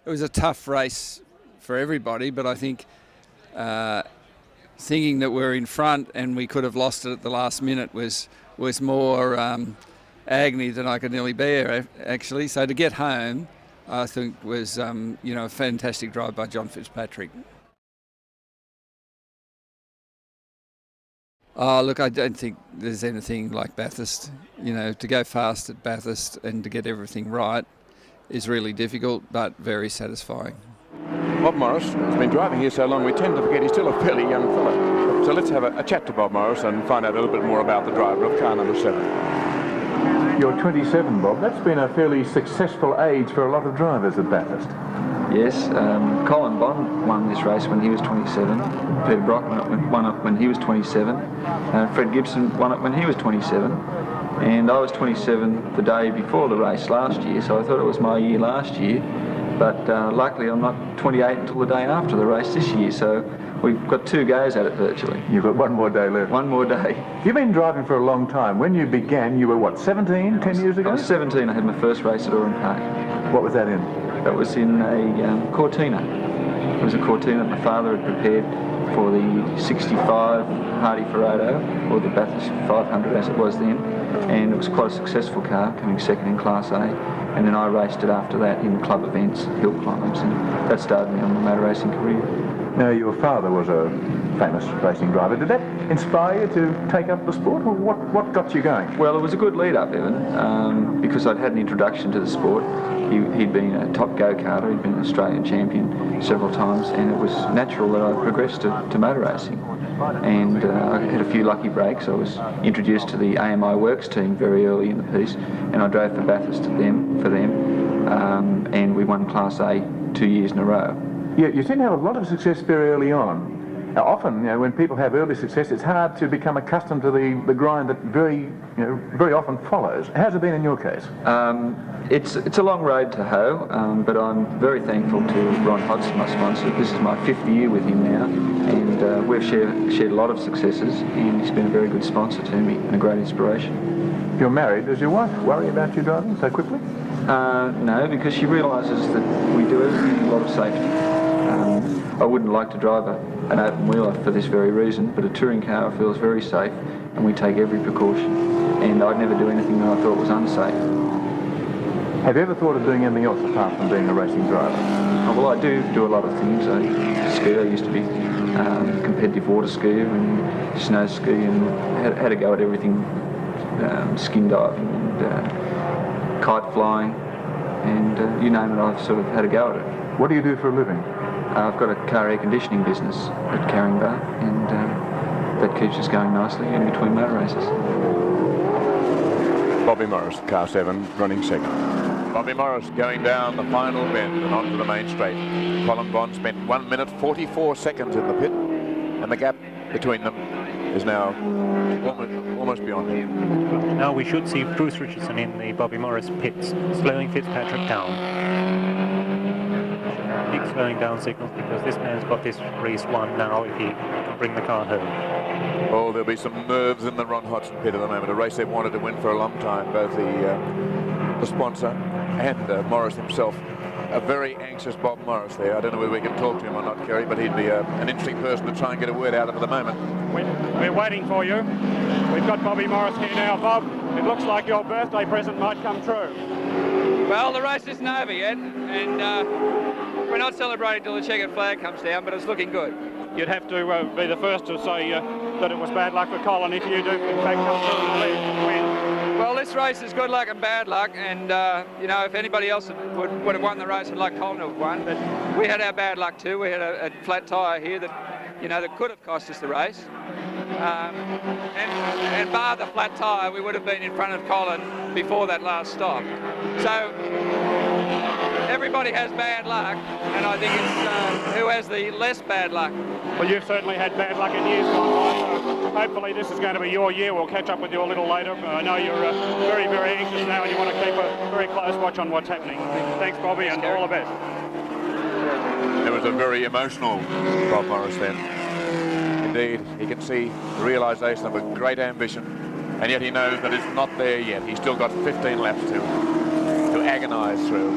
It was a tough race for everybody, but I think thinking that we're in front and we could have lost it at the last minute was more agony than I could nearly bear, actually. So to get home, I think was a fantastic drive by John Fitzpatrick. Oh, look, I don't think there's anything like Bathurst. To go fast at Bathurst and to get everything right is really difficult, but very satisfying. Bob Morris has been driving here so long, we tend to forget he's still a fairly young fellow. So let's have a chat to Bob Morris and find out a little bit more about the driver of car number 7. You're 27, Bob. That's been a fairly successful age for a lot of drivers at Bathurst. Yes, Colin Bond won this race when he was 27. Peter Brockman won it when he was 27. Fred Gibson won it when he was 27. And I was 27 the day before the race last year, so I thought it was my year last year. But luckily I'm not 28 until the day after the race this year, so we've got 2 goes at it virtually. You've got one more day left. One more day. You've been driving for a long time. When you began, you were what, 17, 10 years ago? I was 17, I had my first race at Oran Park. What was that in? That was in a Cortina. It was a Cortina that my father had prepared for the 65 Hardie-Ferodo, or the Bathurst 500 as it was then, and it was quite a successful car, coming second in Class A, and then I raced it after that in club events, hill climbs, and that started me on my motor racing career. Now, your father was a famous racing driver. Did that inspire you to take up the sport, or what got you going? Well, it was a good lead-up, Evan, because I'd had an introduction to the sport. He'd been a top go-karter, he'd been an Australian champion several times, and it was natural that I progressed to motor racing. And I had a few lucky breaks. I was introduced to the AMI Works team very early in the piece, and I drove for Bathurst for them, and we won Class A 2 years in a row. Yeah, you seem to have a lot of success very early on. Now, often, when people have early success, it's hard to become accustomed to the grind that very often follows. How's it been in your case? It's a long road to hoe, but I'm very thankful to Ron Hodgson, my sponsor. This is my 5th year with him now, and we've shared a lot of successes, and he's been a very good sponsor to me and a great inspiration. You're married. Does your wife worry about you driving so quickly? No, because she realises that we do everything with a lot of safety. I wouldn't like to drive an open wheeler for this very reason, but a touring car feels very safe, and we take every precaution. And I'd never do anything that I thought was unsafe. Have you ever thought of doing anything else apart from being a racing driver? Oh, well, I do a lot of things. I ski. I used to be a competitive water skier and snow ski, and had a go at everything: skin diving and kite flying, and you name it. I've sort of had a go at it. What do you do for a living? I've got a car air conditioning business at Caringbah, and that keeps us going nicely in between motor races. Bobby Morris, car 7, running second. Bobby Morris going down the final bend and onto the main straight. Colin Bond spent 1 minute 44 seconds in the pit, and the gap between them is now almost beyond him. Now we should see Bruce Richardson in the Bobby Morris pits, slowing Fitzpatrick down. Big slowing down signals, because this man's got this race won now if he can bring the car home. Oh, there'll be some nerves in the Ron Hodgson pit at the moment, a race they've wanted to win for a long time, both the sponsor and Morris himself. A very anxious Bob Morris there. I don't know whether we can talk to him or not, Kerry, but he'd be an interesting person to try and get a word out of at the moment. We're waiting for you. We've got Bobby Morris here now. Bob, it looks like your birthday present might come true. Well, the race isn't over yet, and we're not celebrating till the checkered flag comes down, but it's looking good. You'd have to be the first to say that it was bad luck for Colin if you do in fact come through and win. Well, this race is good luck and bad luck, and if anybody else would have won the race, I'd like Colin to have won, but we had our bad luck too. We had a flat tyre here that could have cost us the race. And bar the flat tyre, we would have been in front of Colin before that last stop. So everybody has bad luck, and I think it's who has the less bad luck. Well, you've certainly had bad luck in years gone by, so hopefully this is going to be your year. We'll catch up with you a little later. I know you're very, very anxious now, and you want to keep a very close watch on what's happening. Thanks, Bobby, and all the best. It was a very emotional Bob Morris then. Indeed, he can see the realisation of a great ambition, and yet he knows that it's not there yet. He's still got 15 laps to agonise through.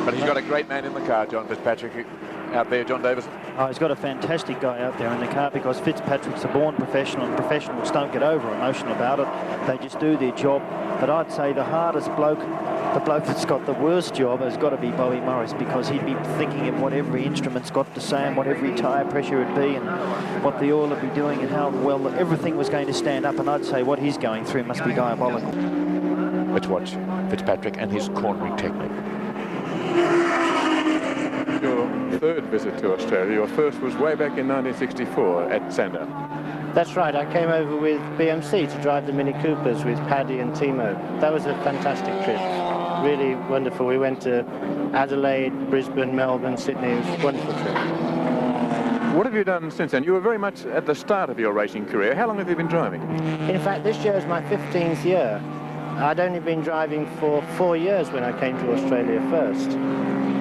But he's got a great man in the car, John Fitzpatrick, out there, John Davis. Oh, he's got a fantastic guy out there in the car, because Fitzpatrick's a born professional, and professionals don't get over emotional about it. They just do their job. But I'd say the hardest bloke, the bloke that's got the worst job, has got to be Bobby Morris, because he'd be thinking of what every instrument's got to say and what every tyre pressure would be and what the oil would be doing and how well everything was going to stand up. And I'd say what he's going through must be diabolical. Let's watch Fitzpatrick and his cornering technique. Your third visit to Australia, your first was way back in 1964 at Sandown. That's right, I came over with BMC to drive the Mini Coopers with Paddy and Timo. That was a fantastic trip, really wonderful. We went to Adelaide, Brisbane, Melbourne, Sydney. It was a wonderful trip. What have you done since then? You were very much at the start of your racing career. How long have you been driving? In fact, this year is my 15th year. I'd only been driving for 4 years when I came to Australia first.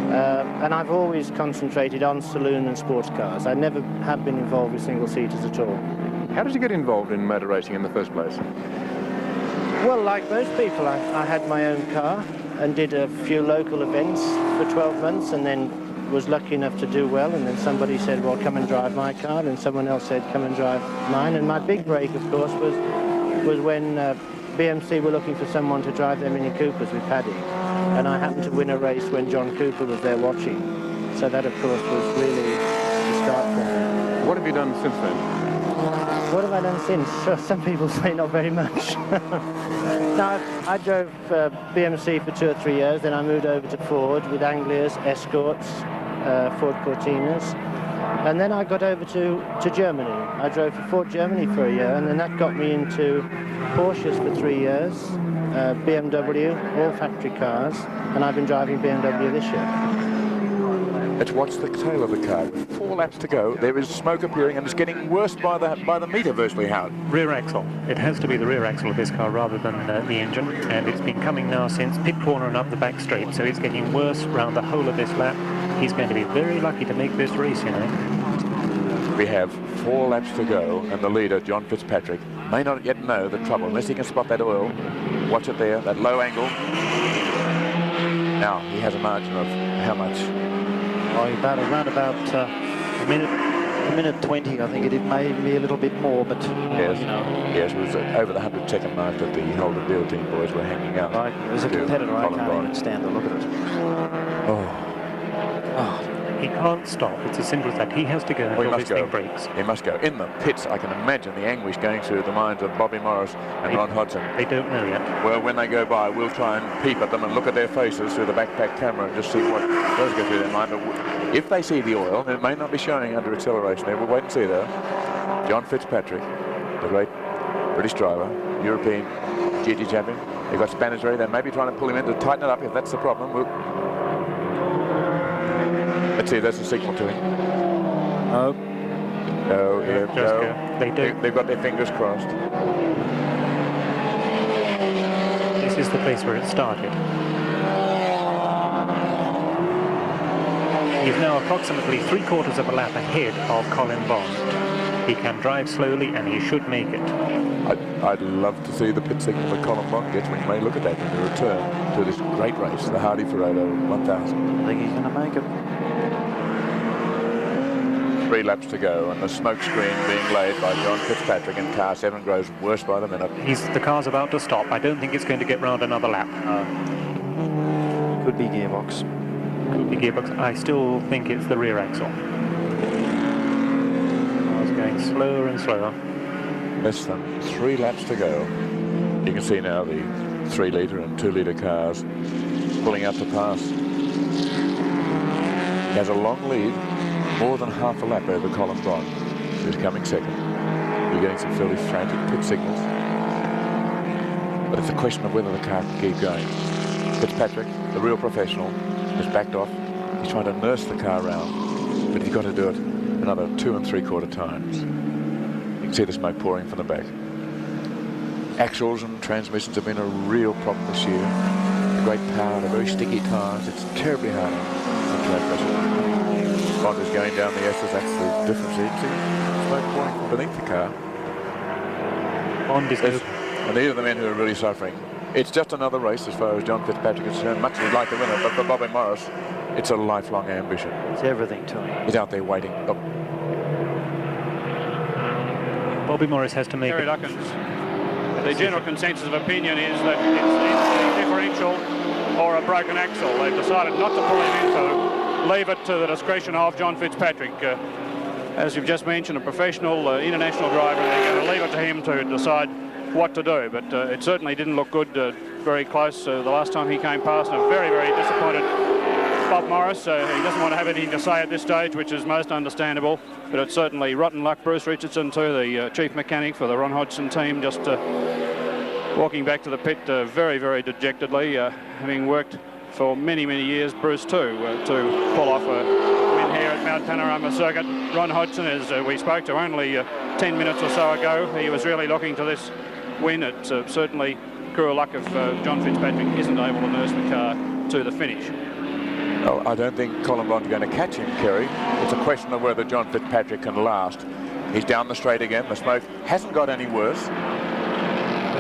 And I've always concentrated on saloon and sports cars. I never have been involved with single-seaters at all. How did you get involved in motor racing in the first place? Well, like most people, I had my own car and did a few local events for 12 months and then was lucky enough to do well, and then somebody said, well, come and drive my car, and someone else said, come and drive mine. And my big break, of course, was when BMC were looking for someone to drive their Mini Coopers with Paddy, and I happened to win a race when John Cooper was there watching. So that, of course, was really the start for me. What have you done since then? What have I done since? Some people say not very much. No, I drove BMC for 2 or 3 years, then I moved over to Ford with Anglias, Escorts, Ford Cortinas, and then I got over to Germany. I drove for Ford Germany for a year, and then that got me into Porsches for 3 years, BMW, all factory cars, and I've been driving BMW this year. Let's watch the tail of the car. With 4 laps to go, there is smoke appearing, and it's getting worse by the metre, virtually, Howard. Rear axle. It has to be the rear axle of this car rather than the engine, and it's been coming now since pit corner and up the back straight, so it's getting worse around the whole of this lap. He's going to be very lucky to make this race, you know. We have 4 laps to go, and the leader, John Fitzpatrick, may not yet know the trouble, unless he can spot that oil. Watch it there, that low angle. Now, he has a margin of how much? Oh, around about a minute 20, I think it may be a little bit more, but yes, you know. Yes, it was over the 100-second mark that the Holden Deal team boys were hanging out. Right, as a competitor, I can't even stand to look at it. Oh. He can't stop. It's as simple as that. He has to go until this thing breaks. He must go. In the pits, I can imagine the anguish going through the minds of Bobby Morris and Ron Hodgson. They don't know yet. Well, when they go by, we'll try and peep at them and look at their faces through the backpack camera and just see what does go through their mind. But if they see the oil, it may not be showing under acceleration there. We'll wait and see, though. John Fitzpatrick, the great British driver, European GT champion. They've got Spanish ready. They may be trying to pull him in to tighten it up if that's the problem. Let's see, that's a signal to him. No, yeah, no. They've got their fingers crossed. This is the place where it started. He's now approximately 3/4 of a lap ahead of Colin Bond. He can drive slowly, and he should make it. I'd love to see the pit signal that Colin Bond gets. We may look at that in the return to this great race, the Hardie-Ferodo 1000. I think he's going to make it. 3 laps to go, and the smoke screen being laid by John Fitzpatrick, and car 7 grows worse by the minute. The car's about to stop. I don't think it's going to get round another lap. Could be gearbox. Could be gearbox. I still think it's the rear axle. Car's going slower and slower. Less than 3 laps to go. You can see now the 3-litre and 2-litre cars pulling out to pass. He has a long lead, more than half a lap over Colin Bond, who's coming second. We're getting some fairly frantic pit signals, but it's a question of whether the car can keep going. Fitzpatrick, the real professional, has backed off. He's trying to nurse the car around, but he's got to do it another 2 3/4 times. You can see the smoke pouring from the back. Axles and transmissions have been a real problem this year. The great power, the very sticky tires. It's terribly hard on track pressure. Bond is going down the S's. That's the difference. You can see smoke pouring from beneath the car. Bond is good. And these are the men who are really suffering. It's just another race as far as John Fitzpatrick is concerned. Much as he'd like to win it, but for Bobby Morris, it's a lifelong ambition. It's everything to him. He's out there waiting. Oh. Bobby Morris has to make Terry Duckins. The general consensus of opinion is that it's a differential or a broken axle. They've decided not to pull him in, so leave it to the discretion of John Fitzpatrick. As you've just mentioned, a professional international driver, they're going to leave it to him to decide what to do. But it certainly didn't look good very close the last time he came past. And a very, very disappointed Bob Morris. He doesn't want to have anything to say at this stage, which is most understandable. But it's certainly rotten luck. Bruce Richardson, too, the chief mechanic for the Ron Hodgson team, just walking back to the pit very, very dejectedly, having worked for many, many years, Bruce too, to pull off a win here at Mount Panorama Circuit. Ron Hodgson, as we spoke to only 10 minutes or so ago, he was really looking to this win. It's certainly cruel luck if John Fitzpatrick isn't able to nurse the car to the finish. Well, I don't think Colin Bond's going to catch him, Kerry. It's a question of whether John Fitzpatrick can last. He's down the straight again. The smoke hasn't got any worse.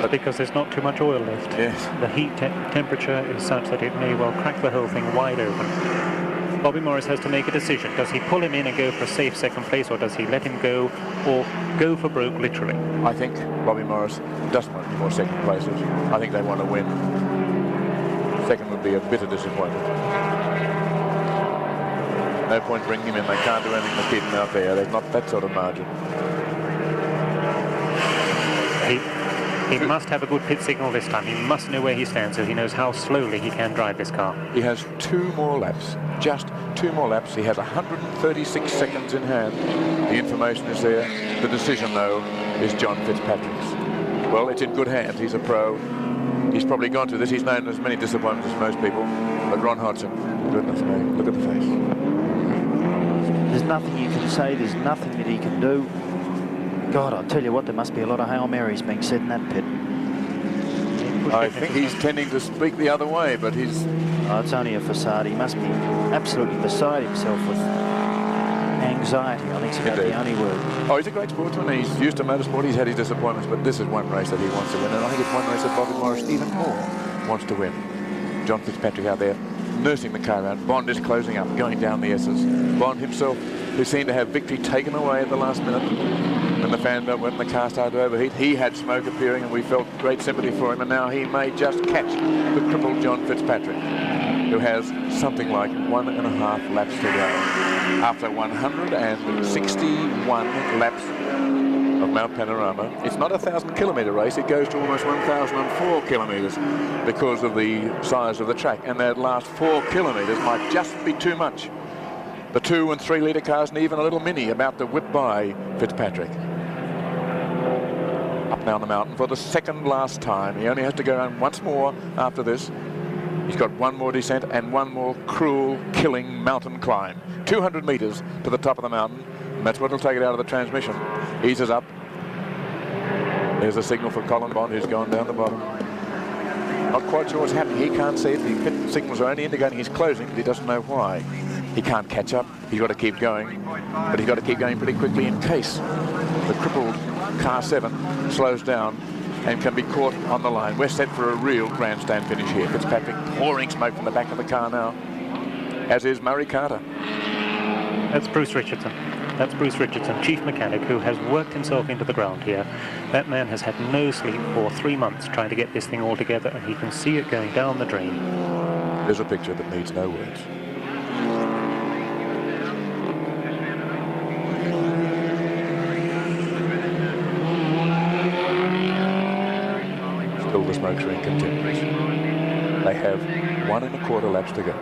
But because there's not too much oil left. Yes. The heat temperature is such that it may well crack the whole thing wide open. Bobby Morris has to make a decision. Does he pull him in and go for a safe second place, or does he let him go, or go for broke, literally? I think Bobby Morris doesn't want any more second places. I think they want to win. Second would be a bitter disappointment. No point bringing him in. They can't do anything to keep him out there. They've not that sort of margin. He must have a good pit signal this time. He must know where he stands so he knows how slowly he can drive this car. He has 2 more laps, just 2 more laps. He has 136 seconds in hand. The information is there. The decision, though, is John Fitzpatrick's. Well, it's in good hands. He's a pro. He's probably gone through this. He's known as many disappointments as most people. But Ron Hodgson, goodness me, look at the face. There's nothing you can say. There's nothing that he can do. God, I'll tell you what, there must be a lot of Hail Marys being said in that pit. I think he's tending to speak the other way, but he's... Oh, it's only a facade. He must be absolutely beside himself with anxiety. I think it's about the only word. Oh, he's a great sportsman. He's used to motorsport. He's had his disappointments, but this is one race that he wants to win, and I think it's one race that Bobby Morris even more wants to win. John Fitzpatrick out there nursing the car around. Bond is closing up, going down the S's. Bond himself, who seemed to have victory taken away at the last minute. When the fan belt went and the car started to overheat, he had smoke appearing, and we felt great sympathy for him, and now he may just catch the crippled John Fitzpatrick, who has something like 1.5 laps to go. After 161 laps of Mount Panorama, it's not a 1,000-kilometre race. It goes to almost 1,004 kilometres because of the size of the track, and that last 4 kilometres might just be too much. The 2- and 3-litre cars, and even a little Mini about to whip by Fitzpatrick. Up down the mountain for the second last time. He only has to go around once more after this. He's got one more descent and one more cruel, killing mountain climb. 200 metres to the top of the mountain, and that's what will take it out of the transmission. Eases up. There's a signal for Colin Bond, who's gone down the bottom. Not quite sure what's happening. He can't see it. The pit signals are only indicating he's closing, but he doesn't know why. He can't catch up. He's got to keep going, but he's got to keep going pretty quickly in case the crippled car 7 slows down and can be caught on the line. We're set for a real grandstand finish here. Fitzpatrick pouring smoke from the back of the car now, as is Murray Carter. That's Bruce Richardson. That's Bruce Richardson, chief mechanic, who has worked himself into the ground here. That man has had no sleep for 3 months trying to get this thing all together, and he can see it going down the drain. There's a picture that needs no words. Still the smoke screen continues. They have 1.25 laps to go.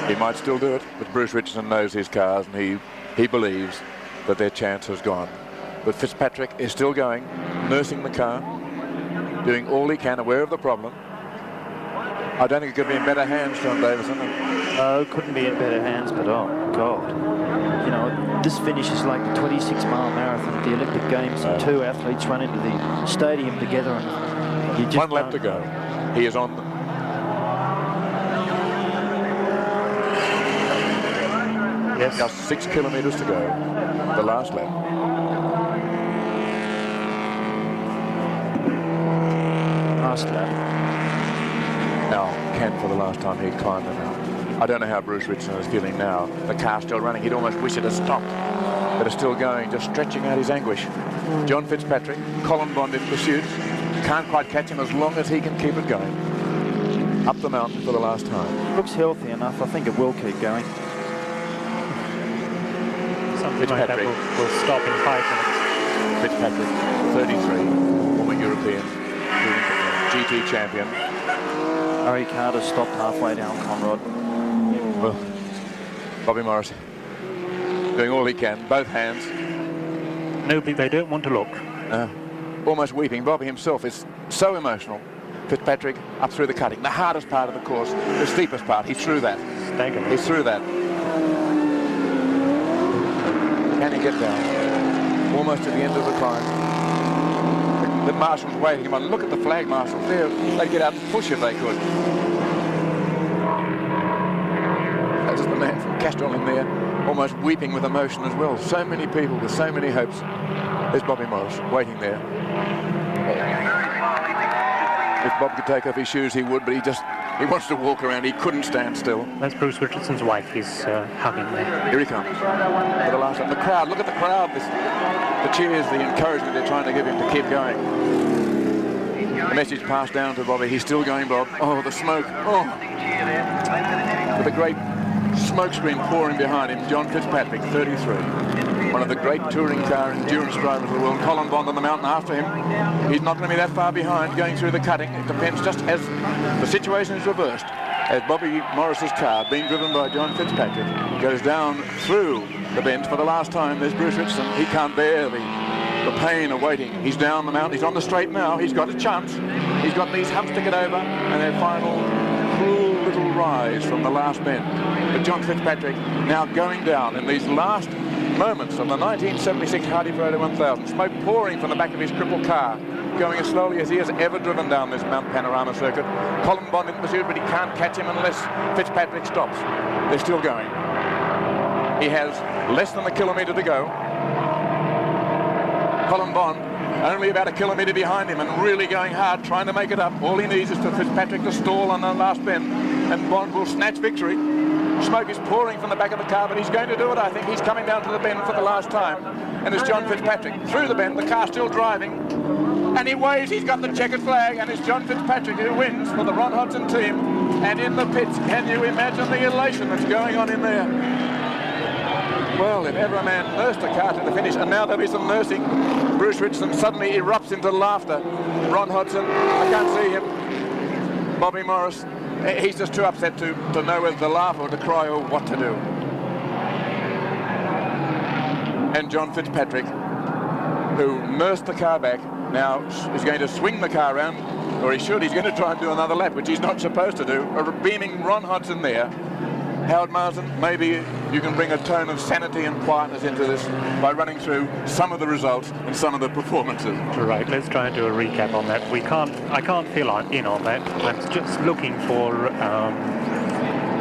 He might still do it, but Bruce Richardson knows his cars, and he believes that their chance has gone. But Fitzpatrick is still going, nursing the car, doing all he can, aware of the problem. I don't think it could be in better hands, John Davison. No, couldn't be in better hands, but oh, God. You know, this finish is like the 26-mile marathon at the Olympic Games, and 2 athletes run into the stadium together, and you just 1 lap to go. He is on them. Yes. Just 6 kilometres to go, the last lap. Last lap. Now, Ken, for the last time, he'd climbed the mountain. I don't know how Bruce Richardson is feeling now. The car's still running. He'd almost wish it had stopped. But it's still going, just stretching out his anguish. John Fitzpatrick, Colin Bond in pursuit. Can't quite catch him as long as he can keep it going. Up the mountain for the last time. Looks healthy enough. I think it will keep going. Something like that will stop in 5 minutes. Fitzpatrick, 33, former European, GT champion. Harry Carter stopped halfway down Conrad. Well, Bobby Morris doing all he can, both hands. Nobody, they don't want to look. Almost weeping. Bobby himself is so emotional. Fitzpatrick up through the cutting, the hardest part of the course, the steepest part. He's through that. Staggering. He's through that. Can he get down? Almost at the end of the climb. The marshal's waiting him on. Look at the flag marshals there. They'd get out and push if they could. There's the man from Castrol in there, almost weeping with emotion as well. So many people with so many hopes. There's Bobby Morris waiting there. If Bob could take off his shoes, he would, but he wants to walk around. He couldn't stand still. That's Bruce Richardson's wife. He's hugging there. Here he comes for the last time. The crowd, look at the crowd. The cheers, the encouragement they're trying to give him to keep going. The message passed down to Bobby. He's still going, Bob. Oh, the smoke. Oh. With a great smoke screen pouring behind him, John Fitzpatrick, 33. One of the great touring car endurance drivers of the world. Colin Bond on the mountain after him. He's not going to be that far behind going through the cutting. It depends just as the situation is reversed. As Bobby Morris's car, being driven by John Fitzpatrick, goes down through the bend for the last time. There's Bruce Richardson. He can't bear the pain of waiting. He's down the mountain. He's on the straight now. He's got a chance. He's got these humps to get over, and their final cruel little rise from the last bend. But John Fitzpatrick now going down in these last moments of the 1976 Hardie-Ferodo 1000. Smoke pouring from the back of his crippled car, going as slowly as he has ever driven down this Mount Panorama circuit. Colin Bond in pursuit, but he can't catch him unless Fitzpatrick stops. They're still going. He has less than a kilometre to go. Colin Bond only about a kilometre behind him and really going hard, trying to make it up. All he needs is for Fitzpatrick to stall on the last bend, and Bond will snatch victory. Smoke is pouring from the back of the car, but he's going to do it, I think. He's coming down to the bend for the last time. And it's John Fitzpatrick through the bend, the car still driving. And he waves, he's got the checkered flag, and it's John Fitzpatrick who wins for the Ron Hodgson team. And in the pits, can you imagine the elation that's going on in there? Well, if ever a man nursed a car to the finish, and now there'll be some nursing. Bruce Richardson suddenly erupts into laughter. Ron Hodgson, I can't see him. Bobby Morris, he's just too upset to know whether to laugh or to cry or what to do. And John Fitzpatrick, who nursed the car back, now is going to swing the car around, or he's going to try and do another lap, which he's not supposed to do. Beaming Ron Hodgson there. Howard Marsden, maybe you can bring a tone of sanity and quietness into this by running through some of the results and some of the performances. Right, let's try and do a recap on that. I can't fill in on that. I'm just looking for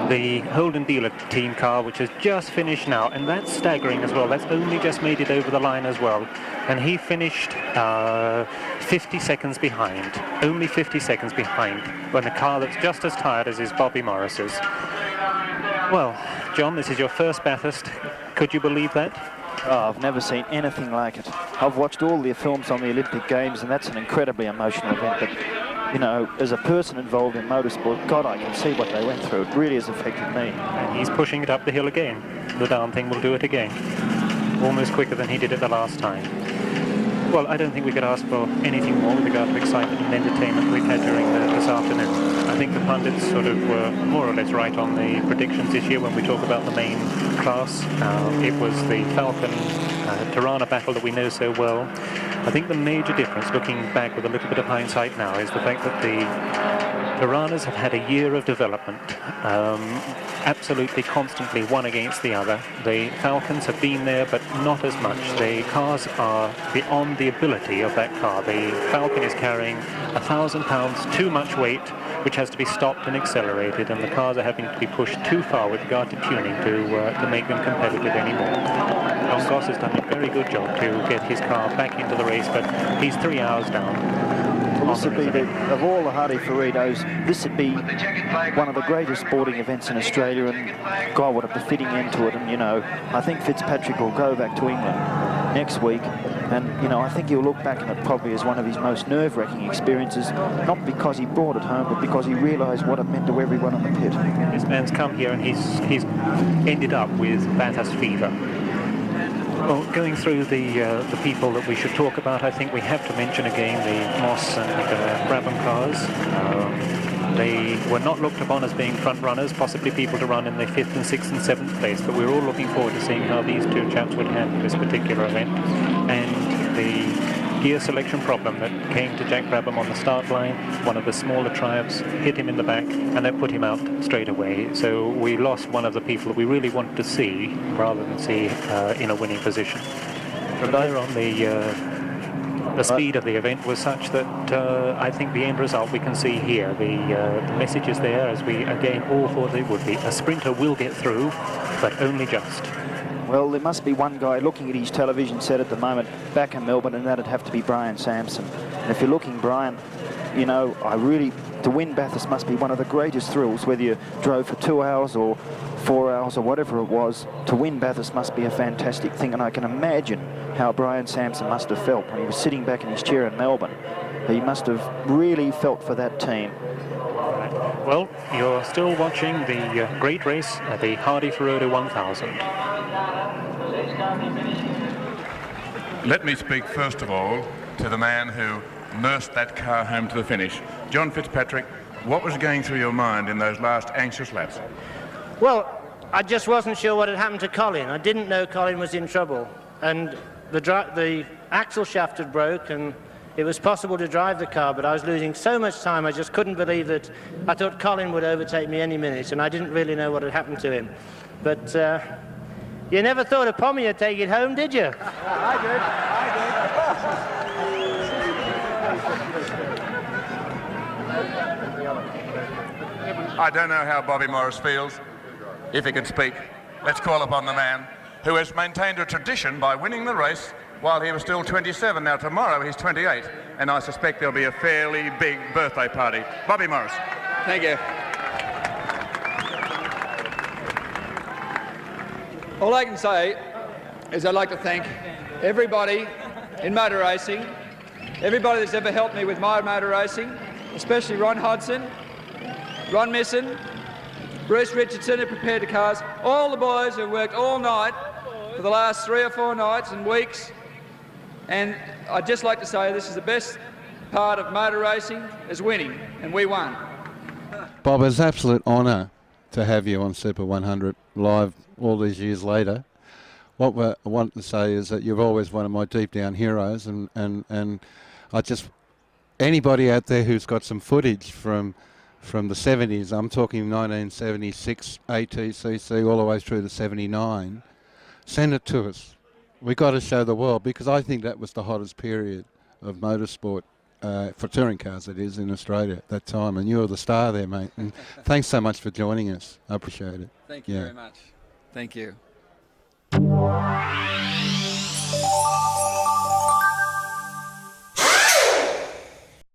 the Holden dealer team car, which has just finished now, and that's staggering as well. That's only just made it over the line as well. And he finished 50 seconds behind, only 50 seconds behind, when a car that's just as tired as is Bobby Morris's. Well, John, this is your first Bathurst. Could you believe that? Oh, I've never seen anything like it. I've watched all the films on the Olympic Games, and that's an incredibly emotional event. But, you know, as a person involved in motorsport, God, I can see what they went through. It really has affected me. And he's pushing it up the hill again. The darn thing will do it again. Almost quicker than he did it the last time. Well, I don't think we could ask for anything more with regard to excitement and entertainment we've had during this afternoon. I think the pundits sort of were more or less right on the predictions this year when we talk about the main class. It was the Falcon Torana battle that we know so well. I think the major difference, looking back with a little bit of hindsight now, is the fact that the Toranas have had a year of development, absolutely constantly one against the other. The Falcons have been there, but not as much. The cars are beyond the ability of that car. The Falcon is carrying 1,000 pounds too much weight, which has to be stopped and accelerated, and the cars are having to be pushed too far with regard to tuning to make them competitive anymore. John Goss has done a very good job to get his car back into the race, but he's 3 hours down. Well, this would be, of all the Hardie-Ferodos, this would be one of the greatest sporting events in Australia, and God, what a befitting end to it. And, you know, I think Fitzpatrick will go back to England next week, and, you know, I think he'll look back on it probably as one of his most nerve-wracking experiences, not because he brought it home, but because he realised what it meant to everyone in the pit. This man's come here and he's ended up with Bathurst fever. Well, going through the people that we should talk about, I think we have to mention again the Moss and Brabham cars. They were not looked upon as being front runners, possibly people to run in the 5th and 6th and 7th place, but we're all looking forward to seeing how these two chaps would handle this particular event. And the gear selection problem that came to Jack Brabham on the start line, one of the smaller Triumphs hit him in the back, and that put him out straight away. So we lost one of the people that we really wanted to see, rather than see in a winning position. From there on, the speed of the event was such that I think the end result we can see here. The message is there, as we again all thought it would be. A sprinter will get through, but only just. Well, there must be one guy looking at his television set at the moment back in Melbourne, and that'd have to be Brian Sampson. And if you're looking, Brian, you know, to win Bathurst must be one of the greatest thrills, whether you drove for 2 hours or 4 hours or whatever it was. To win Bathurst must be a fantastic thing, and I can imagine how Brian Sampson must have felt when he was sitting back in his chair in Melbourne. He must have really felt for that team. Well, you're still watching the great race at the Hardie-Ferodo 1000. Let me speak first of all to the man who nursed that car home to the finish. John Fitzpatrick, what was going through your mind in those last anxious laps? Well, I just wasn't sure what had happened to Colin. I didn't know Colin was in trouble. And the axle shaft had broke, and it was possible to drive the car, but I was losing so much time, I just couldn't believe that. I thought Colin would overtake me any minute, and I didn't really know what had happened to him. But you never thought a Pommy would take it home, did you? I did. I don't know how Bobby Morris feels, if he can speak. Let's call upon the man who has maintained a tradition by winning the race while he was still 27. Now tomorrow he's 28, and I suspect there'll be a fairly big birthday party. Bobby Morris. Thank you. All I can say is I'd like to thank everybody in motor racing, everybody that's ever helped me with my motor racing, especially Ron Hodgson, Ron Misson, Bruce Richardson, who prepared the cars, all the boys who worked all night for the last 3 or 4 nights and weeks. And I'd just like to say this is the best part of motor racing, is winning, and we won. Bob, it's an absolute honour to have you on Super 100 live all these years later. What I want to say is that you're always one of my deep down heroes, and I just, anybody out there who's got some footage from the 70s, I'm talking 1976 ATCC all the way through to 79, send it to us. We got to show the world, because I think that was the hottest period of motorsport, for touring cars it is, in Australia at that time, and you were the star there, mate. And thanks so much for joining us. I appreciate it. Thank you very much. Thank you.